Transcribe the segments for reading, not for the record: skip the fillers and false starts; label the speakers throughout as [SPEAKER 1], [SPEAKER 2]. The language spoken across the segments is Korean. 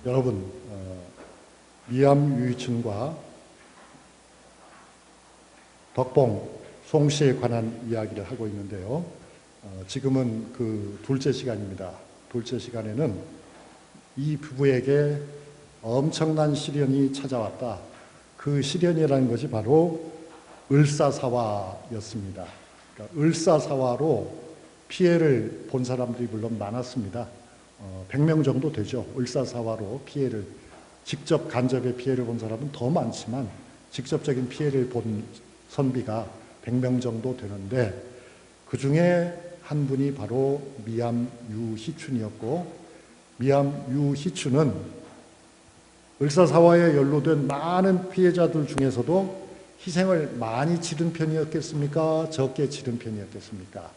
[SPEAKER 1] 여러분, 미암 유이춘과 덕봉, 송씨에 관한 이야기를 하고 있는데요. 지금은 그 둘째 시간입니다. 둘째 시간에는 이 부부에게 엄청난 시련이 찾아왔다. 그 시련이라는 것이 바로 을사사화였습니다. 그러니까 을사사화로 피해를 본 사람들이 물론 많았습니다. 100명 정도 되죠. 을사사화로 피해를, 직접 간접의 피해를 본 사람은 더 많지만 직접적인 피해를 본 선비가 100명 정도 되는데, 그 중에 한 분이 바로 미암 유희춘이었고, 미암 유희춘은 을사사화에 연루된 많은 피해자들 중에서도 희생을 많이 치른 편이었겠습니까? 적게 치른 편이었겠습니까?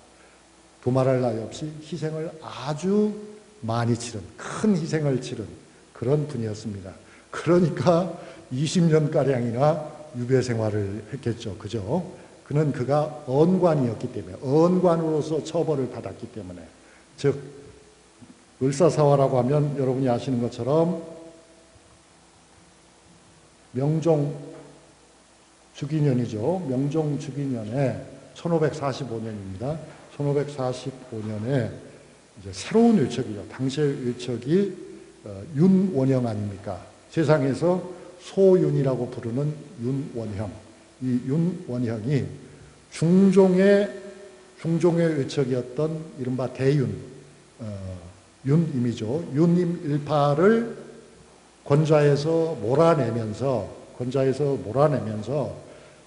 [SPEAKER 1] 두말할 나위 없이 희생을 아주 많이 치른, 큰 희생을 치른 그런 분이었습니다. 그러니까 20년가량이나 유배 생활을 했겠죠. 그죠? 그가 언관이었기 때문에, 언관으로서 처벌을 받았기 때문에. 즉, 을사사화라고 하면 여러분이 아시는 것처럼 명종 주기년이죠. 명종 주기년에 1545년입니다. 1545년에 이제 새로운 외척이죠. 당시의 외척이 윤원형 아닙니까? 세상에서 소윤이라고 부르는 윤원형. 이 윤원형이 중종의 외척이었던 이른바 대윤, 윤임이죠. 윤임 일파를 권좌에서 몰아내면서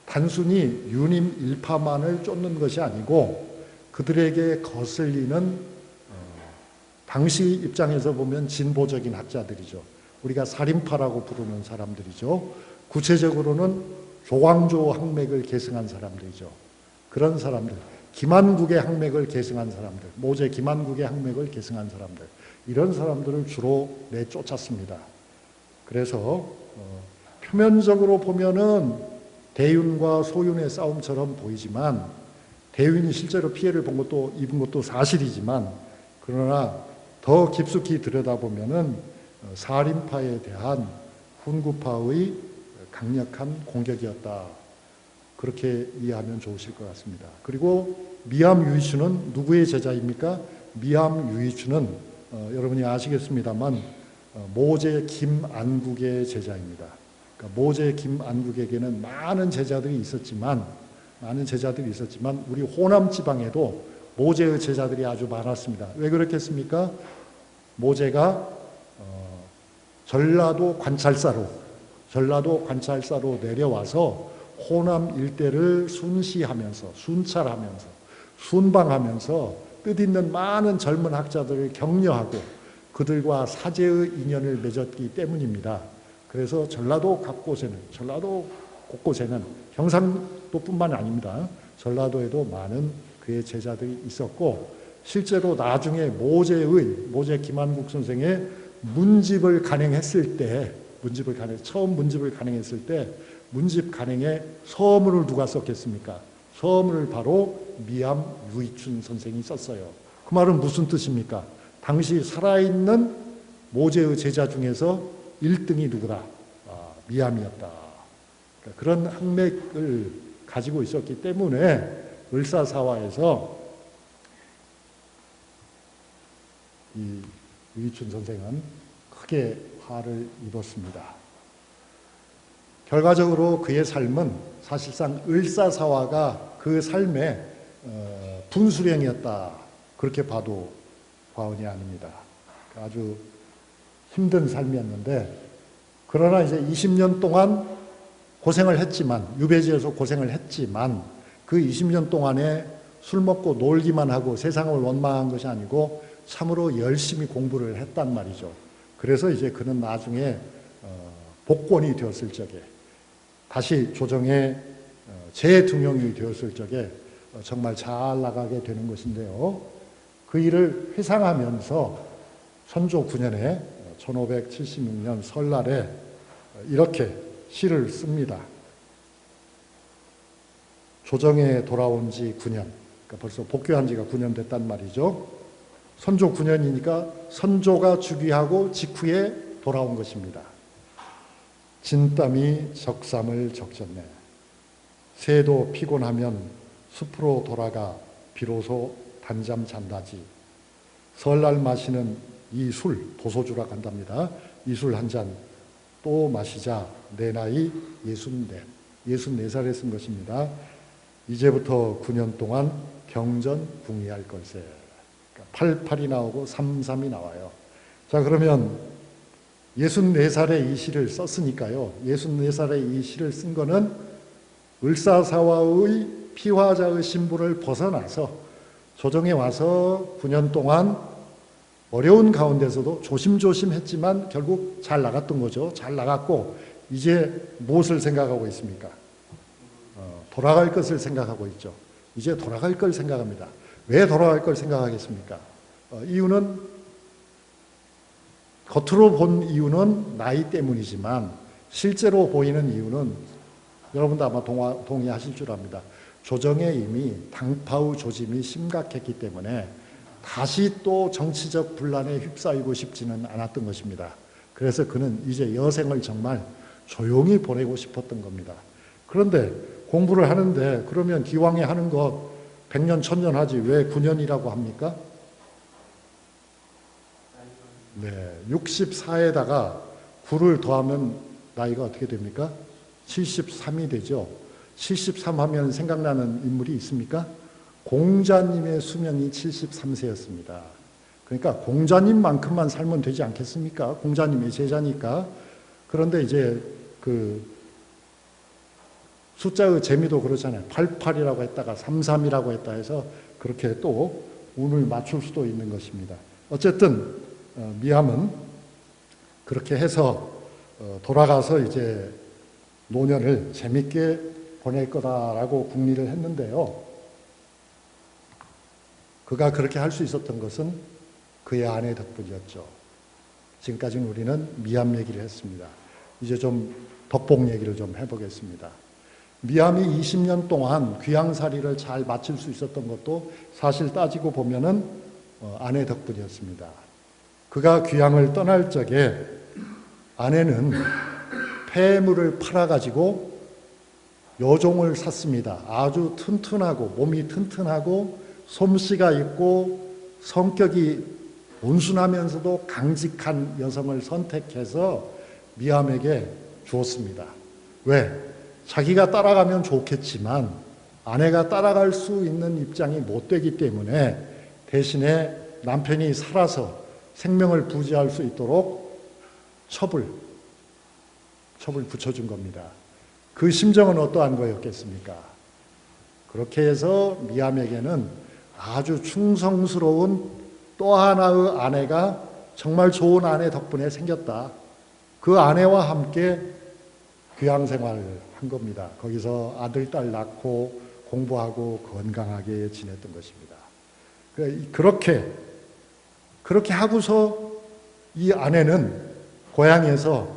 [SPEAKER 1] 단순히 윤임 일파만을 쫓는 것이 아니고 그들에게 거슬리는 당시 입장에서 보면 진보적인 학자들이죠. 우리가 살인파라고 부르는 사람들이죠. 구체적으로는 조광조 학맥을 계승한 사람들이죠. 그런 사람들, 김한국의 학맥을 계승한 사람들, 모제 김한국의 학맥을 계승한 사람들, 이런 사람들을 주로 내쫓았습니다. 그래서 표면적으로 보면은 대윤과 소윤의 싸움처럼 보이지만, 대윤이 실제로 피해를 입은 것도 사실이지만, 그러나 더 깊숙이 들여다보면은 살인파에 대한 훈구파의 강력한 공격이었다. 그렇게 이해하면 좋으실 것 같습니다. 그리고 미암 유희춘은 누구의 제자입니까? 미암 유희춘은 여러분이 아시겠습니다만 모제 김안국의 제자입니다. 그러니까 모제 김안국에게는 많은 제자들이 있었지만 우리 호남 지방에도 모제의 제자들이 아주 많았습니다. 왜 그렇겠습니까? 모제가 전라도 관찰사로 내려와서 호남 일대를 순찰하면서 순방하면서 뜻있는 많은 젊은 학자들을 격려하고 그들과 사제의 인연을 맺었기 때문입니다. 그래서 전라도 곳곳에는 경상도뿐만 아닙니다. 전라도에도 많은 그의 제자들이 있었고, 실제로 나중에 모제 김한국 선생의 처음 문집을 간행했을 때 문집 간행에 서문을 누가 썼겠습니까? 서문을 바로 미암 유희춘 선생이 썼어요. 그 말은 무슨 뜻입니까? 당시 살아있는 모제의 제자 중에서 1등이 누구다? 미암이었다. 그러니까 그런 학맥을 가지고 있었기 때문에 을사사화에서 이 유희춘 선생은 크게 화를 입었습니다. 결과적으로 그의 삶은 사실상 을사사화가 그 삶의 분수령이었다. 그렇게 봐도 과언이 아닙니다. 아주 힘든 삶이었는데, 그러나 이제 20년 동안 고생을 했지만, 유배지에서 고생을 했지만, 그 20년 동안에 술 먹고 놀기만 하고 세상을 원망한 것이 아니고 참으로 열심히 공부를 했단 말이죠. 그래서 이제 그는 나중에 복권이 되었을 적에, 다시 조정의 재등용이 되었을 적에 정말 잘 나가게 되는 것인데요. 그 일을 회상하면서 선조 9년에 1576년 설날에 이렇게 시를 씁니다. 조정에 돌아온 지 9년, 그러니까 벌써 복귀한 지가 9년 됐단 말이죠. 선조 9년이니까 선조가 즉위하고 직후에 돌아온 것입니다. 진땀이 적삼을 적셨네. 새도 피곤하면 숲으로 돌아가 비로소 단잠 잔다지. 설날 마시는 이 술, 도소주라고 한답니다. 이 술 한 잔 또 마시자. 내 나이 64살에 쓴 것입니다. 이제부터 9년 동안 경전 궁리할 걸세. 88이 나오고 33이 나와요. 자, 그러면 64살에 이 시를 썼으니까요. 64살에 이 시를 쓴 거는 을사사화의 피화자의 신분을 벗어나서 조정에 와서 9년 동안 어려운 가운데서도 조심조심 했지만 결국 잘 나갔던 거죠. 잘 나갔고 이제 무엇을 생각하고 있습니까? 돌아갈 것을 생각하고 있죠. 이제 돌아갈 걸 생각합니다. 왜 돌아갈 걸 생각하겠습니까? 이유는 겉으로 본 이유는 나이 때문이지만 실제로 보이는 이유는 여러분도 아마 동의하실 줄 압니다. 조정에 이미 당파의 조짐이 심각했기 때문에 다시 또 정치적 분란에 휩싸이고 싶지는 않았던 것입니다. 그래서 그는 이제 여생을 정말 조용히 보내고 싶었던 겁니다. 그런데 공부를 하는데 그러면 기왕에 하는 것 100년, 1000년 하지 왜 9년이라고 합니까? 네, 64에다가 9를 더하면 나이가 어떻게 됩니까? 73이 되죠. 73 하면 생각나는 인물이 있습니까? 공자님의 수명이 73세였습니다. 그러니까 공자님만큼만 살면 되지 않겠습니까? 공자님의 제자니까. 그런데 이제 그 숫자의 재미도 그렇잖아요. 88이라고 했다가 33이라고 했다 해서 그렇게 또 운을 맞출 수도 있는 것입니다. 어쨌든 미암은 그렇게 해서 돌아가서 이제 노년을 재밌게 보낼 거다라고 궁리를 했는데요. 그가 그렇게 할 수 있었던 것은 그의 아내 덕분이었죠. 지금까지는 우리는 미암 얘기를 했습니다. 이제 좀 덕봉 얘기를 좀 해보겠습니다. 미암이 20년 동안 귀양살이를 잘 마칠 수 있었던 것도 사실 따지고 보면은 아내 덕분이었습니다. 그가 귀양을 떠날 적에 아내는 폐물을 팔아가지고 여종을 샀습니다. 아주 튼튼하고 몸이 튼튼하고 솜씨가 있고 성격이 온순하면서도 강직한 여성을 선택해서 미암에게 주었습니다. 왜? 자기가 따라가면 좋겠지만 아내가 따라갈 수 있는 입장이 못 되기 때문에 대신에 남편이 살아서 생명을 부지할 수 있도록 첩을 붙여준 겁니다. 그 심정은 어떠한 거였겠습니까? 그렇게 해서 미암에게는 아주 충성스러운 또 하나의 아내가 정말 좋은 아내 덕분에 생겼다. 그 아내와 함께 귀양생활을 한 겁니다. 거기서 아들, 딸 낳고 공부하고 건강하게 지냈던 것입니다. 그렇게 하고서 이 아내는 고향에서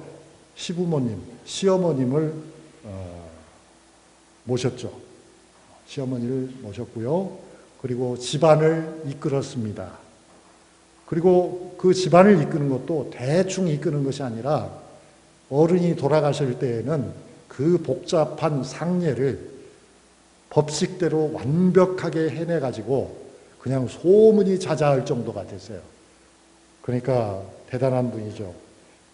[SPEAKER 1] 시어머님을 모셨죠. 시어머니를 모셨고요. 그리고 집안을 이끌었습니다. 그리고 그 집안을 이끄는 것도 대충 이끄는 것이 아니라 어른이 돌아가실 때에는 그 복잡한 상례를 법식대로 완벽하게 해내가지고 그냥 소문이 자자할 정도가 됐어요. 그러니까 대단한 분이죠.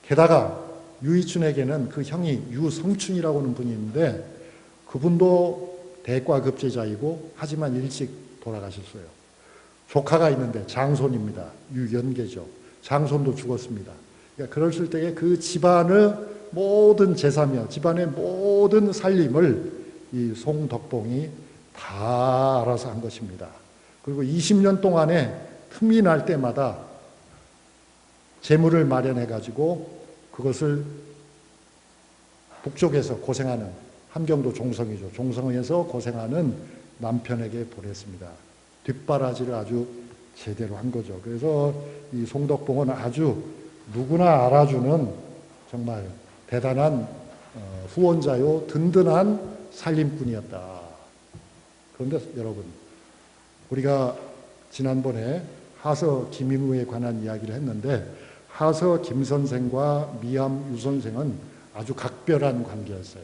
[SPEAKER 1] 게다가 유이춘에게는 그 형이 유성춘이라고 하는 분이 있는데 그분도 대과급제자이고 하지만 일찍 돌아가셨어요. 조카가 있는데 장손입니다. 유연계죠. 장손도 죽었습니다. 그러니까 그랬을 때에 그 집안의 모든 제사며 집안의 모든 살림을 이 송덕봉이 다 알아서 한 것입니다. 그리고 20년 동안에 틈이 날 때마다 재물을 마련해가지고 그것을 북쪽에서 고생하는 함경도 종성이죠. 종성에서 고생하는 남편에게 보냈습니다. 뒷바라지를 아주 제대로 한 거죠. 그래서 이 송덕봉은 아주 누구나 알아주는 정말 대단한 후원자요, 든든한 살림꾼이었다. 그런데 여러분, 우리가 지난번에 하서 김인우에 관한 이야기를 했는데 하서 김 선생과 미암 유 선생은 아주 각별한 관계였어요.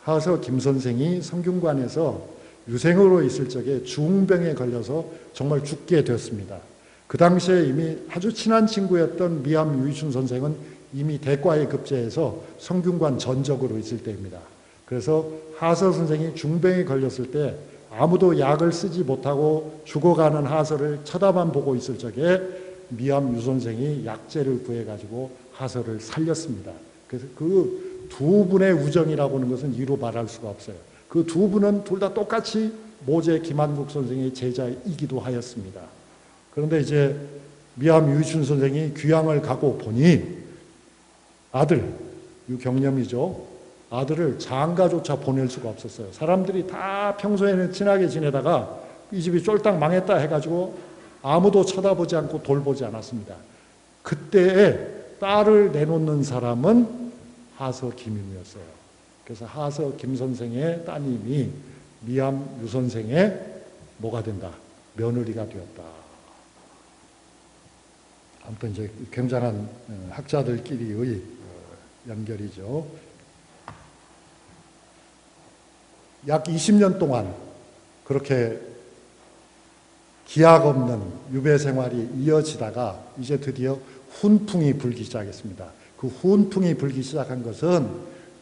[SPEAKER 1] 하서 김 선생이 성균관에서 유생으로 있을 적에 중병에 걸려서 정말 죽게 됐습니다. 그 당시에 이미 아주 친한 친구였던 미암 유이춘 선생은 이미 대과에 급제해서 성균관 전적으로 있을 때입니다. 그래서 하서 선생이 중병에 걸렸을 때 아무도 약을 쓰지 못하고 죽어가는 하서를 쳐다만 보고 있을 적에 미암 유 선생이 약재를 구해가지고 하서를 살렸습니다. 그래서 그 두 분의 우정이라고 하는 것은 이루 말할 수가 없어요. 그 두 분은 둘 다 똑같이 모제 김한국 선생의 제자이기도 하였습니다. 그런데 이제 미암 유이춘 선생이 귀향을 가고 보니 아들, 유경념이죠. 아들을 장가조차 보낼 수가 없었어요. 사람들이 다 평소에는 친하게 지내다가 이 집이 쫄딱 망했다 해가지고 아무도 쳐다보지 않고 돌보지 않았습니다. 그때에 딸을 내놓는 사람은 하서 김윤이었어요. 그래서 하서 김 선생의 따님이 미암 유 선생의 뭐가 된다? 며느리가 되었다. 아무튼 이제 굉장한 학자들끼리의 연결이죠. 약 20년 동안 그렇게 기약 없는 유배 생활이 이어지다가 이제 드디어 훈풍이 불기 시작했습니다. 그 훈풍이 불기 시작한 것은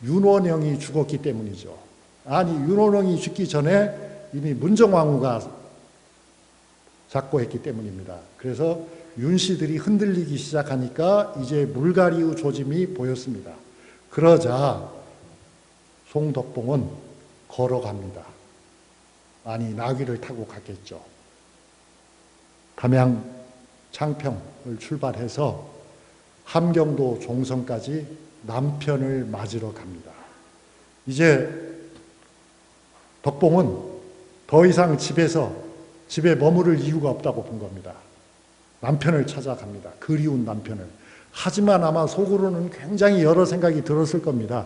[SPEAKER 1] 윤원영이 죽었기 때문이죠. 아니, 윤원영이 죽기 전에 이미 문정왕후가 작고했기 때문입니다. 그래서 윤씨들이 흔들리기 시작하니까 이제 물갈이의 조짐이 보였습니다. 그러자 송덕봉은 걸어갑니다. 아니, 나귀를 타고 갔겠죠. 담양 창평을 출발해서 함경도 종성까지 남편을 맞으러 갑니다. 이제 덕봉은 더 이상 집에 머무를 이유가 없다고 본 겁니다. 남편을 찾아갑니다. 그리운 남편을. 하지만 아마 속으로는 굉장히 여러 생각이 들었을 겁니다.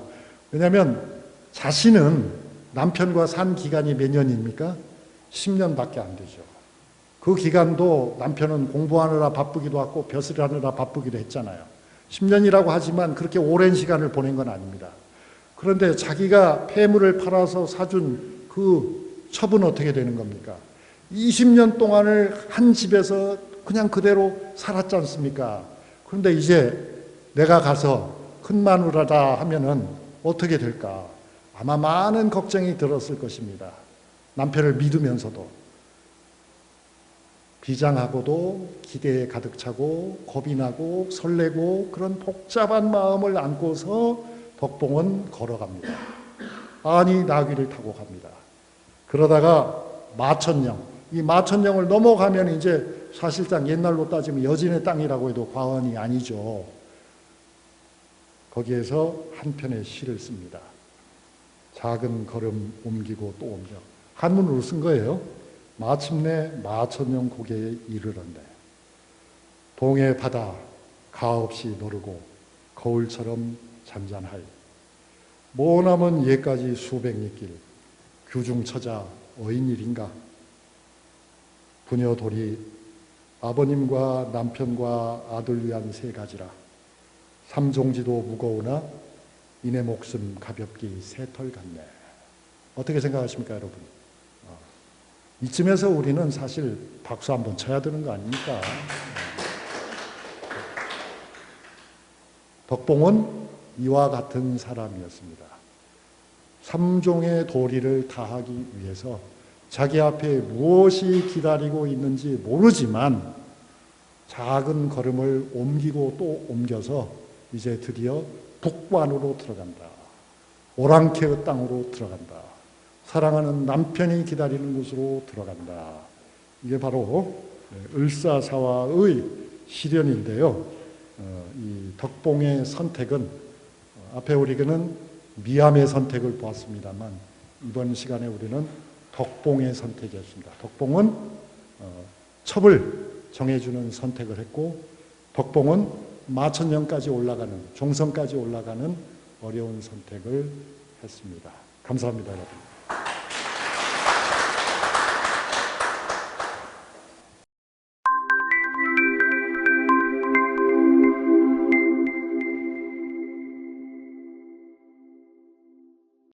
[SPEAKER 1] 왜냐하면 자신은 남편과 산 기간이 몇 년입니까? 10년밖에 안 되죠. 그 기간도 남편은 공부하느라 바쁘기도 하고 벼슬 하느라 바쁘기도 했잖아요. 10년이라고 하지만 그렇게 오랜 시간을 보낸 건 아닙니다. 그런데 자기가 폐물을 팔아서 사준 그 첩은 어떻게 되는 겁니까? 20년 동안을 한 집에서 그냥 그대로 살았지 않습니까? 그런데 이제 내가 가서 큰 마누라다 하면은 어떻게 될까? 아마 많은 걱정이 들었을 것입니다. 남편을 믿으면서도. 비장하고도 기대에 가득 차고 겁이 나고 설레고 그런 복잡한 마음을 안고서 덕봉은 걸어갑니다. 아니, 나귀를 타고 갑니다. 그러다가 마천령, 이 마천령을 넘어가면 이제 사실상 옛날로 따지면 여진의 땅이라고 해도 과언이 아니죠. 거기에서 한 편의 시를 씁니다. 작은 걸음 옮기고 또 옮겨. 한문으로 쓴 거예요. 마침내 마천령 고개에 이르렀네. 동해 바다 가없이 노르고 거울처럼 잔잔하이. 머나먼 예까지 수백리길 규중처자 어인일인가. 부녀돌이 아버님과 남편과 아들 위한 세 가지라. 삼종지도 무거우나 이내 목숨 가볍기 새털 같네. 어떻게 생각하십니까, 여러분? 이쯤에서 우리는 사실 박수 한번 쳐야 되는 거 아닙니까? 덕봉은 이와 같은 사람이었습니다. 삼종의 도리를 다하기 위해서 자기 앞에 무엇이 기다리고 있는지 모르지만 작은 걸음을 옮기고 또 옮겨서 이제 드디어 북관으로 들어간다. 오랑캐의 땅으로 들어간다. 사랑하는 남편이 기다리는 곳으로 들어간다. 이게 바로 을사사화의 시련인데요. 이 덕봉의 선택은 앞에 우리는 미암의 선택을 보았습니다만 이번 시간에 우리는 덕봉의 선택이었습니다. 덕봉은 첩을 정해주는 선택을 했고 덕봉은 마천령까지 올라가는 종성까지 올라가는 어려운 선택을 했습니다. 감사합니다, 여러분.